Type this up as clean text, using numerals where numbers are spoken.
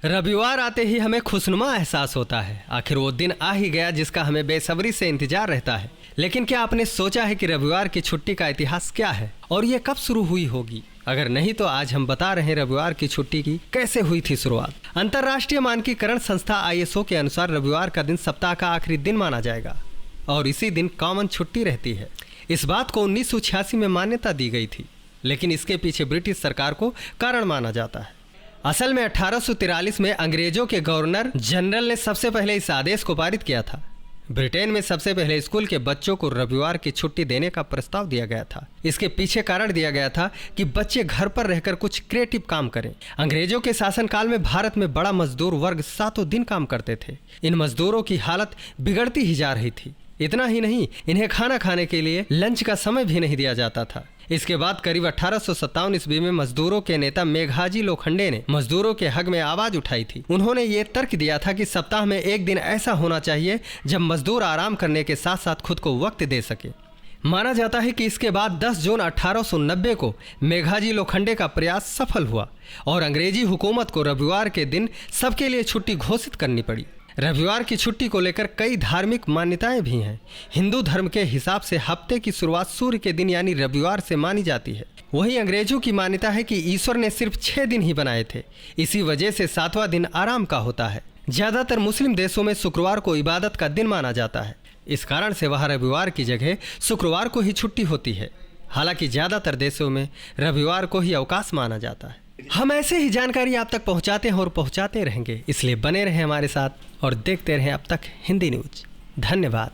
रविवार आते ही हमें खुशनुमा एहसास होता है। आखिर वो दिन आ ही गया जिसका हमें बेसब्री से इंतजार रहता है। लेकिन क्या आपने सोचा है कि रविवार की छुट्टी का इतिहास क्या है और ये कब शुरू हुई होगी? अगर नहीं तो आज हम बता रहे हैं रविवार की छुट्टी की कैसे हुई थी शुरुआत। अंतर्राष्ट्रीय मानकीकरण संस्था ISO के अनुसार रविवार का दिन सप्ताह का आखिरी दिन माना जाएगा और इसी दिन कॉमन छुट्टी रहती है। इस बात को 1986 में मान्यता दी गई थी, लेकिन इसके पीछे ब्रिटिश सरकार को कारण माना जाता है। असल में 1843 में अंग्रेजों के गवर्नर जनरल ने सबसे पहले इस आदेश को पारित किया था। ब्रिटेन में सबसे पहले स्कूल के बच्चों को रविवार की छुट्टी देने का प्रस्ताव दिया गया था। इसके पीछे कारण दिया गया था कि बच्चे घर पर रहकर कुछ क्रिएटिव काम करें। अंग्रेजों के शासनकाल में भारत में बड़ा मजदूर वर्ग 7 दिन काम करते थे। इन मजदूरों की हालत बिगड़ती ही जा रही थी। इतना ही नहीं, इन्हें खाना खाने के लिए लंच का समय भी नहीं दिया जाता था। इसके बाद करीब 1857 ईस्वी में मजदूरों के नेता मेघाजी लोखंडे ने मजदूरों के हक में आवाज उठाई थी। उन्होंने ये तर्क दिया था कि सप्ताह में एक दिन ऐसा होना चाहिए जब मजदूर आराम करने के साथ साथ खुद को वक्त दे सके। माना जाता है कि इसके बाद 10 जून 1890 को मेघाजी लोखंडे का प्रयास सफल हुआ और अंग्रेजी हुकूमत को रविवार के दिन सबके लिए छुट्टी घोषित करनी पड़ी। रविवार की छुट्टी को लेकर कई धार्मिक मान्यताएं भी हैं। हिंदू धर्म के हिसाब से हफ्ते की शुरुआत सूर्य के दिन यानी रविवार से मानी जाती है। वहीं अंग्रेजों की मान्यता है कि ईश्वर ने सिर्फ 6 दिन ही बनाए थे, इसी वजह से 7वां दिन आराम का होता है। ज्यादातर मुस्लिम देशों में शुक्रवार को इबादत का दिन माना जाता है। इस कारण से वहाँ रविवार की जगह शुक्रवार को ही छुट्टी होती है। हालांकि ज्यादातर देशों में रविवार को ही अवकाश माना जाता है। हम ऐसे ही जानकारी आप तक पहुंचाते हैं और पहुंचाते रहेंगे, इसलिए बने रहें हमारे साथ और देखते रहें अब तक हिंदी न्यूज। धन्यवाद।